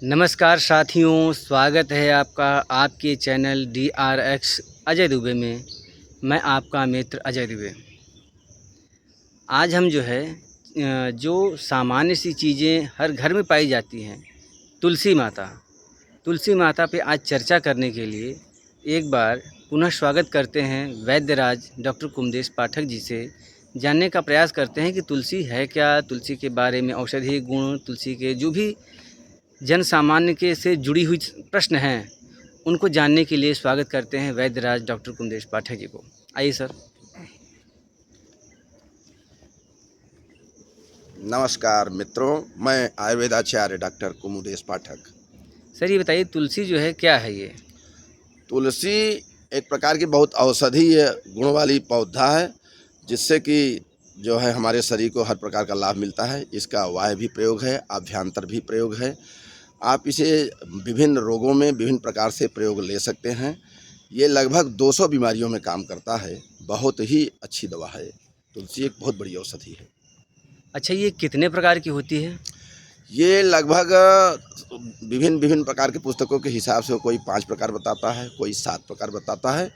नमस्कार साथियों, स्वागत है आपका आपके चैनल DRX अजय दुबे में। मैं आपका मित्र अजय दुबे। आज हम जो सामान्य सी चीज़ें हर घर में पाई जाती हैं, तुलसी माता पे आज चर्चा करने के लिए एक बार पुनः स्वागत करते हैं वैद्यराज डॉक्टर कुमदेश पाठक जी से। जानने का प्रयास करते हैं कि तुलसी है क्या, तुलसी के बारे में औषधीय गुण, तुलसी के जो भी जन सामान्य के से जुड़ी हुई प्रश्न हैं, उनको जानने के लिए स्वागत करते हैं वैद्यराज डॉक्टर कुमदेश पाठक जी को। आइए सर। नमस्कार मित्रों, मैं आयुर्वेदाचार्य डॉक्टर कुमुदेश पाठक। सर ये बताइए, तुलसी जो है क्या है ये? तुलसी एक प्रकार की बहुत औषधीय गुण वाली पौधा है, जिससे कि जो है हमारे शरीर को हर प्रकार का लाभ मिलता है। इसका बाह्य भी प्रयोग है, आभ्यंतर भी प्रयोग है। आप इसे विभिन्न रोगों में विभिन्न प्रकार से प्रयोग ले सकते हैं। ये लगभग 200 बीमारियों में काम करता है। बहुत ही अच्छी दवा है। तुलसी एक बहुत बड़ी औषधि है। अच्छा, ये कितने प्रकार की होती है? ये लगभग विभिन्न विभिन्न प्रकार की पुस्तकों के हिसाब से कोई 5 प्रकार बताता है, कोई 7 प्रकार बताता है।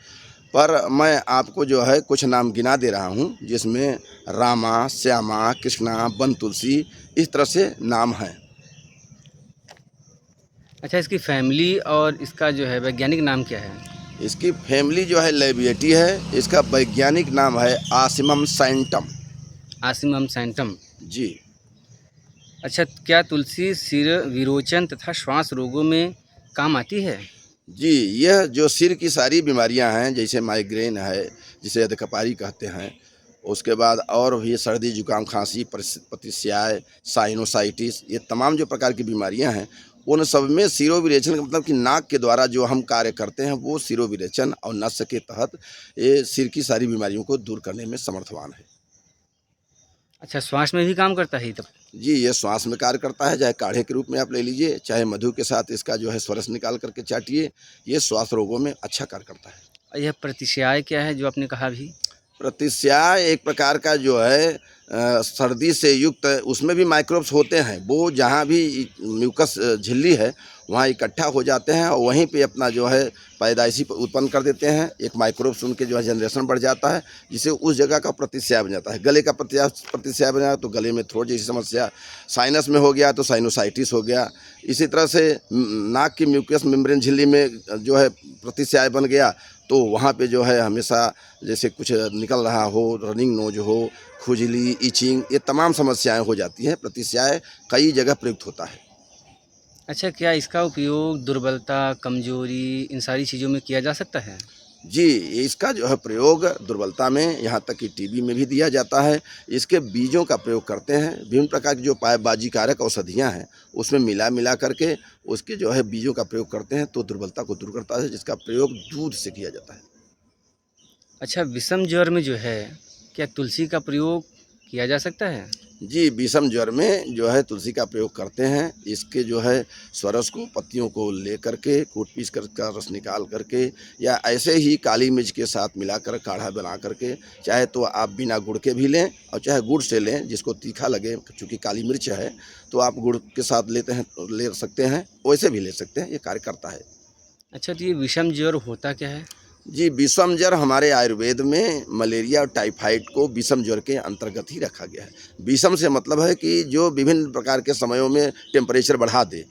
पर मैं आपको जो है कुछ नाम गिना दे रहा हूँ, जिसमें रामा, श्यामा, कृष्णा, वन तुलसी, इस तरह से नाम हैं। अच्छा, इसकी फैमिली और इसका जो है वैज्ञानिक नाम क्या है? इसकी फैमिली जो है लेबिएटी है। इसका वैज्ञानिक नाम है आसिमम सैंटम। आसिमम सैंटम। जी अच्छा, क्या तुलसी सिर विरोचन तथा श्वास रोगों में काम आती है? जी, यह जो सिर की सारी बीमारियां हैं, जैसे माइग्रेन है, जिसे अधकपारी कहते हैं, उसके बाद और भी सर्दी जुकाम खांसी प्रतिस्याय साइनोसाइटिस, ये तमाम जो प्रकार की बीमारियां हैं, उन सब में सिरोविरेचन का मतलब कि नाक के द्वारा जो हम कार्य करते हैं, वो सिरोविरेचन और नस के तहत ये सिर की सारी बीमारियों को दूर करने में समर्थवान है। अच्छा, श्वास में भी काम करता है ये तब? जी, ये श्वास में कार्य करता है। चाहे काढ़े के रूप में आप ले लीजिए, चाहे मधु के साथ इसका जो है स्वरस निकाल करके चाटिए। ये श्वास रोगों में अच्छा कार्य करता है। और यह प्रतिस्याय क्या है जो आपने कहा अभी? प्रतिस्याय एक प्रकार का जो है सर्दी से युक्त, उसमें भी माइक्रोब्स होते हैं। वो जहाँ भी म्यूकस झिल्ली है, वहाँ इकट्ठा हो जाते हैं और वहीं पे अपना जो है पैदाइशी उत्पन्न कर देते हैं। एक माइक्रोब्स उनके जो है जनरेशन बढ़ जाता है, जिससे उस जगह का प्रतिस्याय बन जाता है। गले का प्रतिस्याय बन जाता है तो गले में थ्रोट जैसी समस्या, साइनस में हो गया तो साइनोसाइटिस हो गया। इसी तरह से नाक की म्यूकस मेम्ब्रेन झिल्ली में जो है प्रतिस्याय बन गया, तो वहाँ पे जो है हमेशा जैसे कुछ निकल रहा हो, रनिंग नोज हो, खुजली, इचिंग, ये तमाम समस्याएं हो जाती हैं। प्रतिस्याय कई जगह प्रयुक्त होता है। अच्छा, क्या इसका उपयोग दुर्बलता, कमजोरी इन सारी चीज़ों में किया जा सकता है? जी, इसका जो है प्रयोग दुर्बलता में, यहाँ तक कि टीबी में भी दिया जाता है। इसके बीजों का प्रयोग करते हैं। विभिन्न प्रकार की जो पायबाजी कारक औषधियाँ हैं, उसमें मिला करके उसके जो है बीजों का प्रयोग करते हैं, तो दुर्बलता को दूर करता है, जिसका प्रयोग दूध से किया जाता है। अच्छा, विषम ज्वर में जो है, क्या तुलसी का प्रयोग किया जा सकता है? जी, विषम ज्वर में जो है तुलसी का प्रयोग करते हैं। इसके जो है स्वरस को, पत्तियों को ले करके कूट-पीस कर का रस निकाल करके, या ऐसे ही काली मिर्च के साथ मिलाकर काढ़ा बना करके, चाहे तो आप बिना गुड़ के भी लें और चाहे गुड़ से लें, जिसको तीखा लगे, चूँकि काली मिर्च है, तो आप गुड़ के साथ ले सकते हैं, वैसे भी ले सकते हैं। ये कार्य करता है। अच्छा, तो ये विषम ज्वर होता क्या है? जी, विषम ज्वर हमारे आयुर्वेद में मलेरिया और टाइफाइड को विषम ज्वर के अंतर्गत ही रखा गया है। विषम से मतलब है कि जो विभिन्न प्रकार के समयों में टेम्परेचर बढ़ा दे,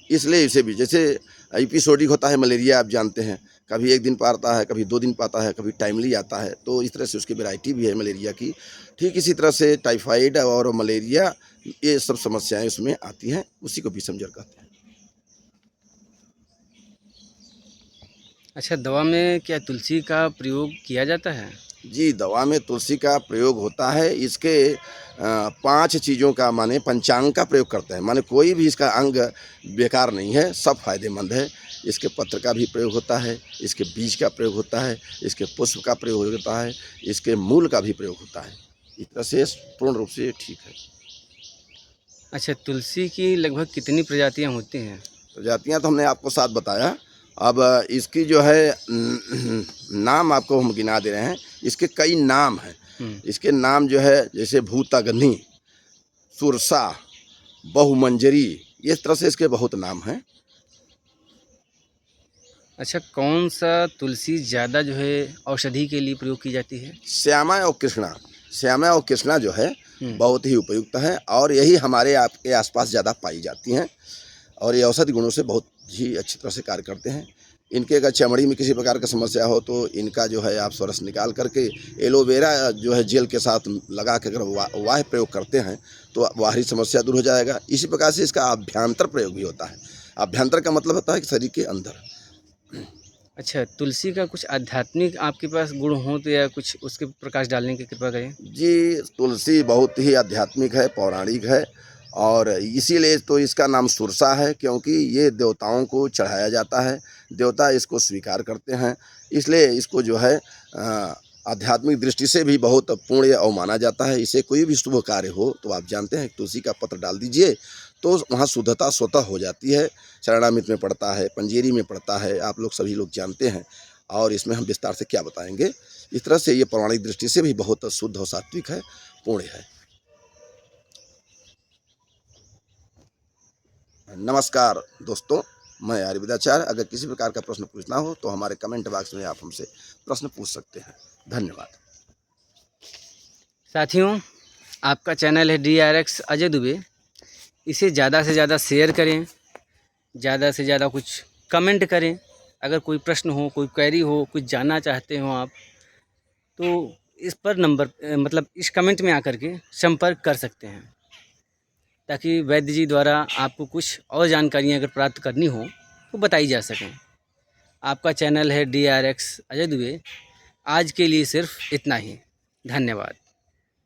इसलिए इसे भी, जैसे एपिसोडिक होता है मलेरिया, आप जानते हैं, कभी 1 दिन पर आता है, कभी 2 दिन पर आता है, कभी टाइमली आता है, तो इस तरह से उसकी वैरायटी भी है मलेरिया की। ठीक इसी तरह से टाइफाइड और मलेरिया, ये सब समस्याएँ उसमें आती हैं, उसी को विषम ज्वर कहते हैं। अच्छा, दवा में क्या तुलसी का प्रयोग किया जाता है? जी, दवा में तुलसी का प्रयोग होता है। इसके 5 चीज़ों का, माने पंचांग का प्रयोग करते हैं। माने कोई भी इसका अंग बेकार नहीं है, सब फ़ायदेमंद है। इसके पत्र का भी प्रयोग होता है, इसके बीज का प्रयोग होता है, इसके पुष्प का प्रयोग होता है, इसके मूल का भी प्रयोग होता है। इस तरह से पूर्ण रूप से ठीक है। अच्छा, तुलसी की लगभग कितनी प्रजातियाँ होती हैं? प्रजातियाँ तो हमने आपको 7 बताया। अब इसकी जो है नाम आपको हम गिना दे रहे हैं। इसके कई नाम हैं। इसके नाम जो है, जैसे भूतग्नि, सुरसा, बहुमंजरी, ये इस तरह से इसके बहुत नाम हैं। अच्छा, कौन सा तुलसी ज़्यादा जो है औषधि के लिए प्रयोग की जाती है? श्यामा और कृष्णा, श्यामा और कृष्णा जो है हुँ। बहुत ही उपयुक्त है और यही हमारे आपके आसपास ज़्यादा पाई जाती हैं और ये औषधि गुणों से बहुत ही अच्छी तरह से कार्य करते हैं। इनके अगर चमड़ी में किसी प्रकार का समस्या हो तो इनका जो है आप स्वरस निकाल करके एलोवेरा जो है जेल के साथ लगा के अगर वाह प्रयोग करते हैं तो बाहरी समस्या दूर हो जाएगा। इसी प्रकार से इसका अभ्यंतर प्रयोग भी होता है। अभ्यंतर का मतलब होता है कि शरीर के अंदर। अच्छा, तुलसी का कुछ आध्यात्मिक आपके पास गुण हो तो या कुछ उसके प्रकाश डालने की कृपा करें? जी, तुलसी बहुत ही आध्यात्मिक है, पौराणिक है और इसीलिए तो इसका नाम सुरसा है, क्योंकि ये देवताओं को चढ़ाया जाता है, देवता इसको स्वीकार करते हैं। इसलिए इसको जो है आध्यात्मिक दृष्टि से भी बहुत पुण्य और माना जाता है। इसे कोई भी शुभ कार्य हो तो आप जानते हैं तुलसी का पत्र डाल दीजिए तो वहाँ शुद्धता स्वतः हो जाती है। चरणामृत में पड़ता है, पंजेरी में पड़ता है, आप लोग सभी लोग जानते हैं और इसमें हम विस्तार से क्या बताएँगे। इस तरह से ये पौराणिक दृष्टि से भी बहुत शुद्ध और सात्विक है, पुण्य है। नमस्कार दोस्तों, मैं आयुर्वेदाचार्य। अगर किसी प्रकार का प्रश्न पूछना हो तो हमारे कमेंट बॉक्स में आप हमसे प्रश्न पूछ सकते हैं। धन्यवाद। साथियों, आपका चैनल है DRX अजय दुबे, इसे ज़्यादा से ज़्यादा शेयर करें, ज़्यादा से ज़्यादा कुछ कमेंट करें। अगर कोई प्रश्न हो, कोई क्वेरी हो, कुछ जानना चाहते हो आप, तो इस पर मतलब इस कमेंट में आकर के संपर्क कर सकते हैं, ताकि वैद्य जी द्वारा आपको कुछ और जानकारियाँ अगर प्राप्त करनी हो तो बताई जा सकें। आपका चैनल है DRX अजय दुबे। आज के लिए सिर्फ इतना ही। धन्यवाद।